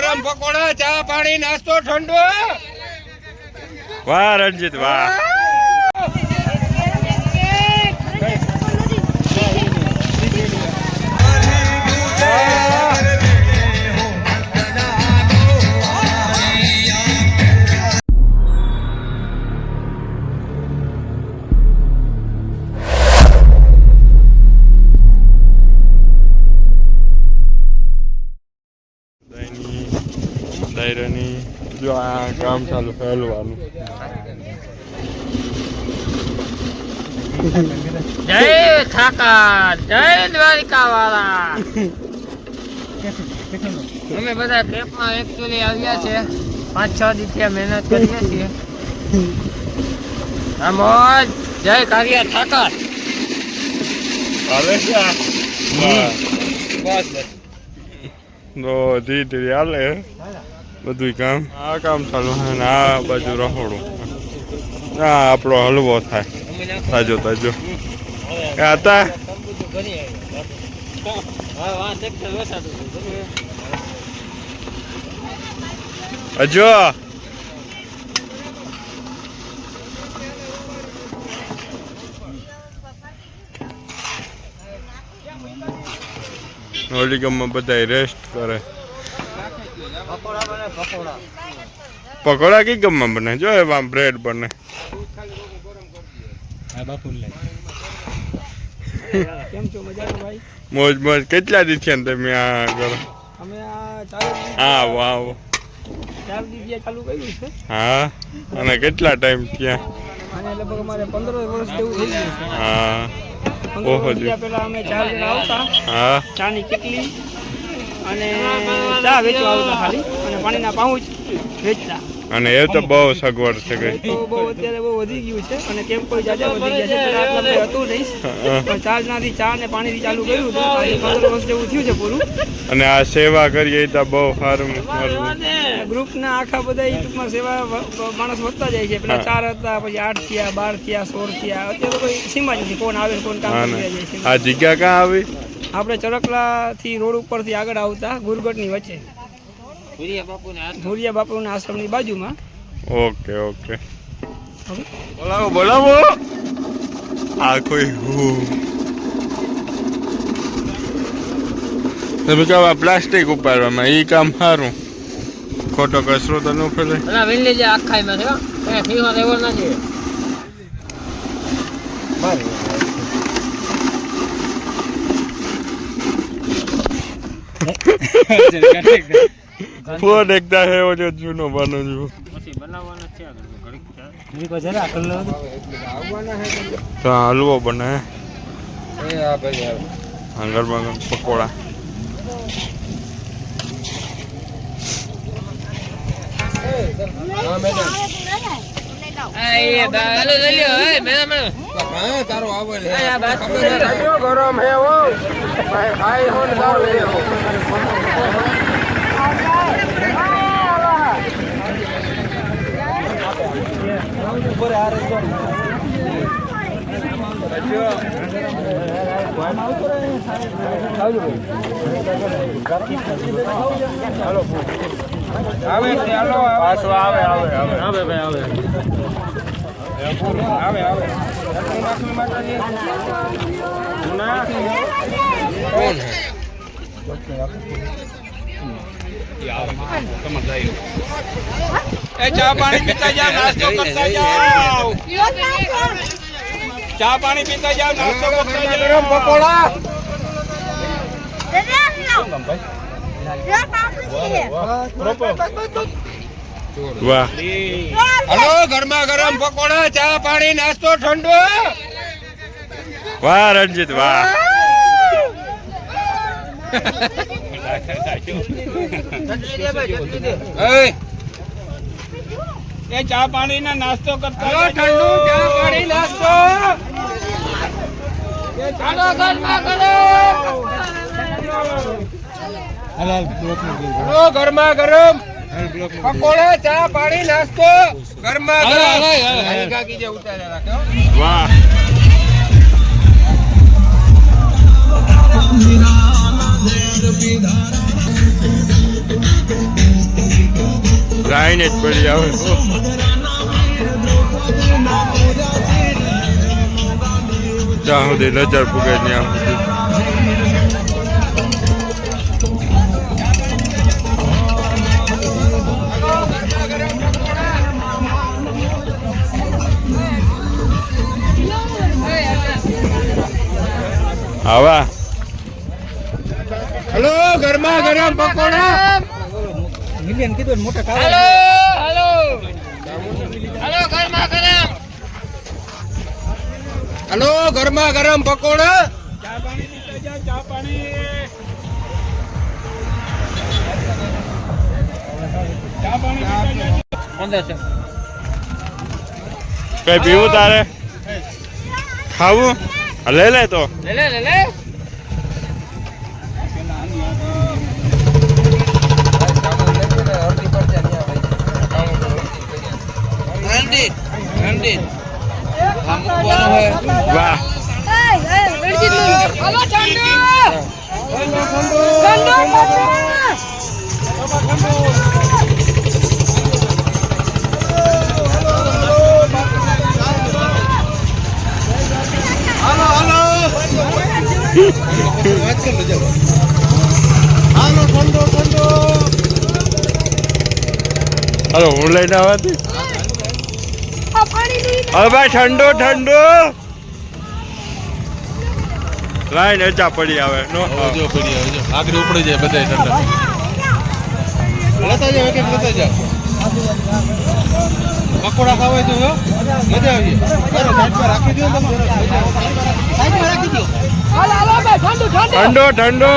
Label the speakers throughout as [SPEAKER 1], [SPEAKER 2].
[SPEAKER 1] ગરમ પકોડા, ચા પાણી, નાસ્તો ઠંડો.
[SPEAKER 2] વાહ રણજીત વાહ. દાયરાની જો આ કામ ચાલુ ફેલવાનું.
[SPEAKER 3] જય ઠાકર, જય દ્વારિકા વાળા. અમે બધા કેમ્પમાં એકચ્યુઅલી આવ્યા છે. 5-6 દિવસથી મહેનત કરીએ છીએ. આમોજ જય કારિયા ઠાકર.
[SPEAKER 2] હાલે છે બસ તો ધીરે ધીરે હાલે બધું કામ. આ કામ ચાલુ છે ને આ બાજુ રહોડું. આ આપણો હલવો થાય તાજો તાજો હતા. હજો હોલી ગામમાં બધા રેસ્ટ કરે. પકોડા કઈ ગામમાં બને? જો એમાં બ્રેડ બને.
[SPEAKER 3] કેમ છો? મજામાં ભાઈ?
[SPEAKER 2] મોજ મોજ. કેટલા દી થયા તમે આ કરો?
[SPEAKER 3] અમે આ ચાલુ
[SPEAKER 2] આવો આવો
[SPEAKER 3] 4 દિવસ ચાલુ કર્યું છે.
[SPEAKER 2] હા. અને કેટલા ટાઈમ થયા?
[SPEAKER 3] અને લગભગ અમારે 15 વર્ષ જેવું થઈ ગયું છે.
[SPEAKER 2] હા.
[SPEAKER 3] 15 વર્ષ પહેલા અમે 4 જણા આવતા.
[SPEAKER 2] હા.
[SPEAKER 3] ચાની કેટલી અને ચા વેચવા આવતા ખાલી, અને પાણીના પાઉચ વેચતા.
[SPEAKER 2] અને એ તો બહુ સગવડ છે કઈ.
[SPEAKER 3] તો બહુ અત્યારે બહુ વધી ગયું છે અને કેમ કોઈ જાજા વધી ગયા છે. પેલા આટલા બધું હતું નહીં, પણ 4 જણાથી ચા અને પાણીથી ચાલુ કર્યું હતું. આજે 15 વર્ષ જેવું થયું છે પૂરું.
[SPEAKER 2] અને આ સેવા કરીએ તો બહુ સારું.
[SPEAKER 3] ગ્રુપના આખા બધા ટૂંકમાં સેવા માણસ વધતા જાય છે. પેલા 4 હતા, પછી 8 થયા, 12 થયા, 16 થયા. અત્યારે તો કોઈ સીમા જ નથી, કોણ આવે કોણ કામ કરી જાય છે.
[SPEAKER 2] આ જગ્યા ક્યાં આવી?
[SPEAKER 3] આપણે ચરકલાથી રોડ ઉપરથી આગળ આવતા ગુરગટની વચ્ચે ભુરિયા બાપુના આશ્રમની બાજુમાં.
[SPEAKER 2] Okay okay. બોલાવો બોલાવો. આ કોઈ તમે કહો પ્લાસ્ટિક ઉપાડવામાં એ કામ સારું. ખોટો કચરો તો ન ફેલે.
[SPEAKER 3] આખાઈમાં નથી.
[SPEAKER 2] ફોન એકદા હે ઓજો જૂનો બનો જો તો હલવો બને. ગરમા ગરમ પકોડા.
[SPEAKER 1] ગરમ હે ઓ ભાઈ ખાઈ હો ને આવે ચાલો પાછો આવે આવે આવે આવે ભાઈ આવે આવે આવે કોણ હે ચા પાણી પીતા જાઓ, નાસ્તો કરતા જાઓ. ચા પાણી પીતા જાઓ, નાસ્તો કરતા જાઓ. ગરમ પકોડા.
[SPEAKER 2] વાહ.
[SPEAKER 1] હલો ગરમા ગરમ પકોડા, ચા પાણી, નાસ્તો ઠંડો.
[SPEAKER 2] વાહ રણજીત વાહ.
[SPEAKER 1] એ ચા પાણી ના નાસ્તો કરતા ઠંડુ ચા પાણી નાસ્તો. ગરમા ગરમ પકોડા, ચા પાણી, નાસ્તો ગરમા ગરમ.
[SPEAKER 2] વાહ. લાઈન જ પડી આવે ત્યાં સુધી નજર પૂગે ત્યાં સુધી આવા
[SPEAKER 1] હલો ગરમા ગરમ પકોડા
[SPEAKER 3] મિલિયન કીધું મોટા
[SPEAKER 1] હલો હલો હલો ગરમા ગરમ હલો ગરમા ગરમ પકોડા
[SPEAKER 3] ચા પાણી
[SPEAKER 2] કઈ પીવું તારે ખાવું લે લે તો
[SPEAKER 1] લે
[SPEAKER 2] વાહ હાલો હું લઈને આવવાથી હવે ભાઈ ઠંડો ઠંડો લાઈન અચા પડી આવે નો
[SPEAKER 4] આગળ ઉપડી જાય બધા ઠંડા લેતા જાવ એક લેતા જાવ પકોડા ખાવા તો મજા આવી કરો સાઈડમાં રાખી દો તમે સાઈડમાં રાખી દો
[SPEAKER 2] ઠંડો ઠંડો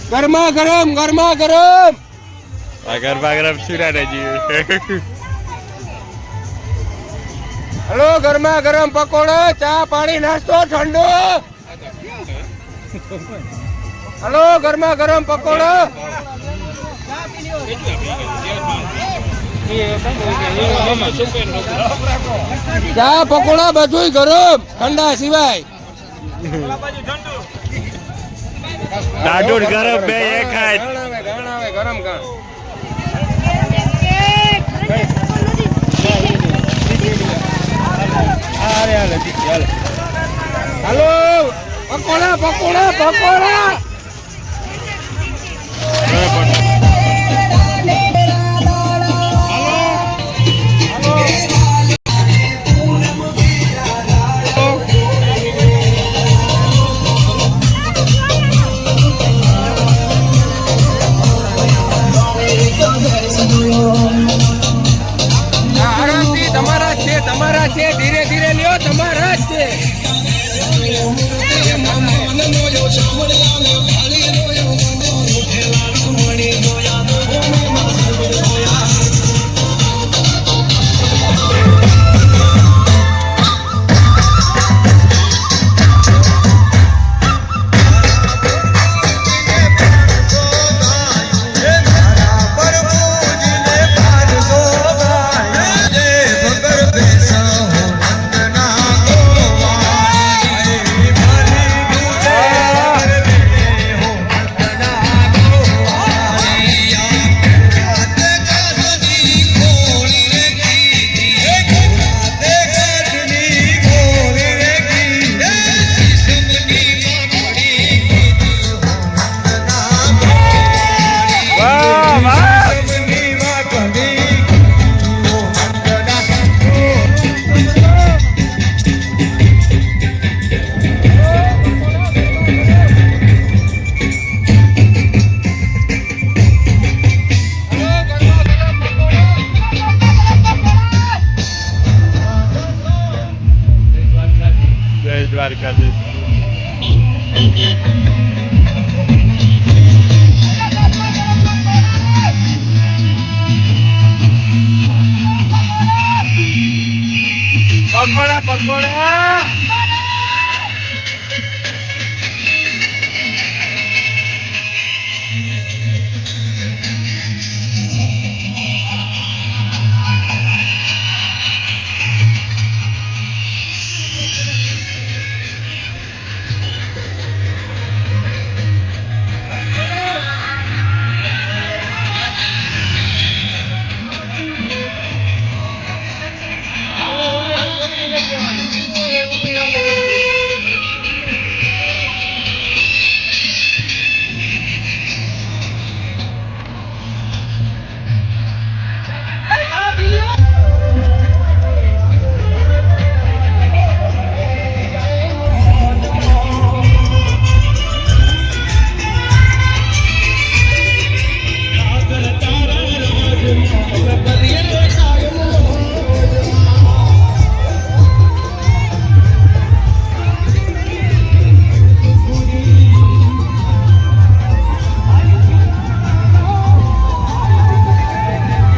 [SPEAKER 1] ગરમા ગરમ
[SPEAKER 2] ગરબા ગરમ સુરા ને જીવે
[SPEAKER 1] હલો ગરમા ગરમ પકોડા ચા પાણી નાસ્તો ઠંડો હલો ગરમા ગરમ પકોડા ચા પકોડા બધું ગરમ ઠંડા સિવાય
[SPEAKER 2] દાડોડ ગરમ બે એક ખાય
[SPEAKER 1] ગરમ કા હાલો પકોડા આરામથી તમારા છે ધીરે ધીરે લ્યો તમારા જ છે
[SPEAKER 2] દ્વારકાધીશ પકોડા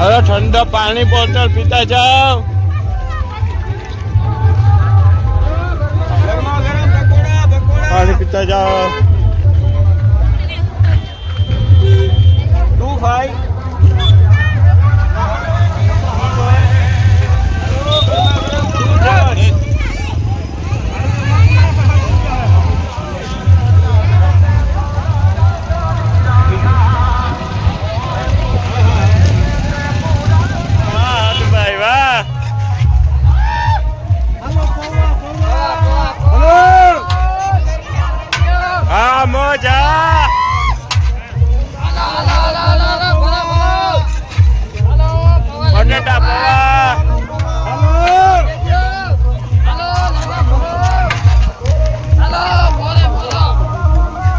[SPEAKER 2] અરે ઠંડા પાણી બોટલ પીતા જાઓ. પાણી પીતા જાઓ. હા મોજા બટેટા પૌવા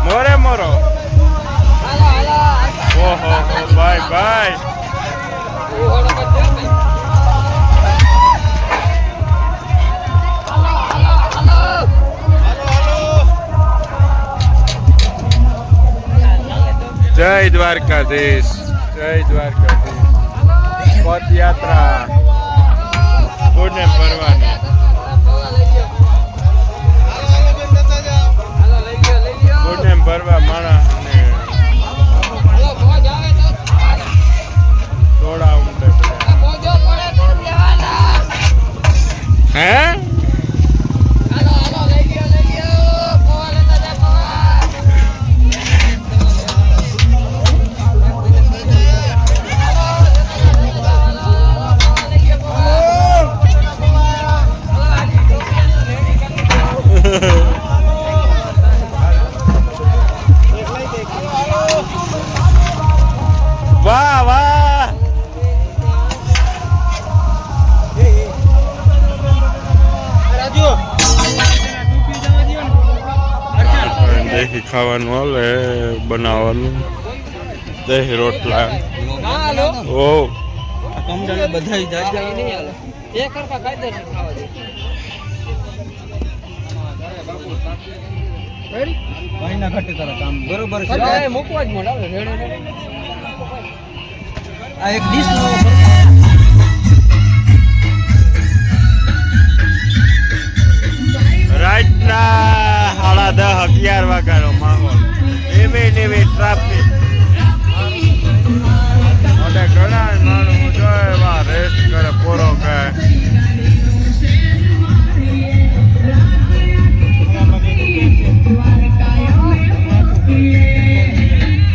[SPEAKER 2] મોરે મોરો ઓહો બાય બાય જય દ્વારકાધીશ જય દ્વારકાધીશ પદયાત્રા પુણ્ય ભરવાની પુણ્ય ભરવા માણસને થોડા ઉમટે હે વાહ વાહ દેખી ખાવાનું હાલે બનાવવાનું દહીં રોટલા ઓ
[SPEAKER 3] બરોબર મૂકવા જ મળે આ એક ડીશ
[SPEAKER 2] રાતના 10:30-11 વાગ્યાનો માહોલ એવી ટ્રાફિક અને ઘણા માણસો જોવા રેસ્ટ કરે પોરો કે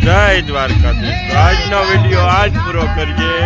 [SPEAKER 2] જય દ્વારકાધીશ. આજનો વિડીયો આજ પૂરો કરીએ.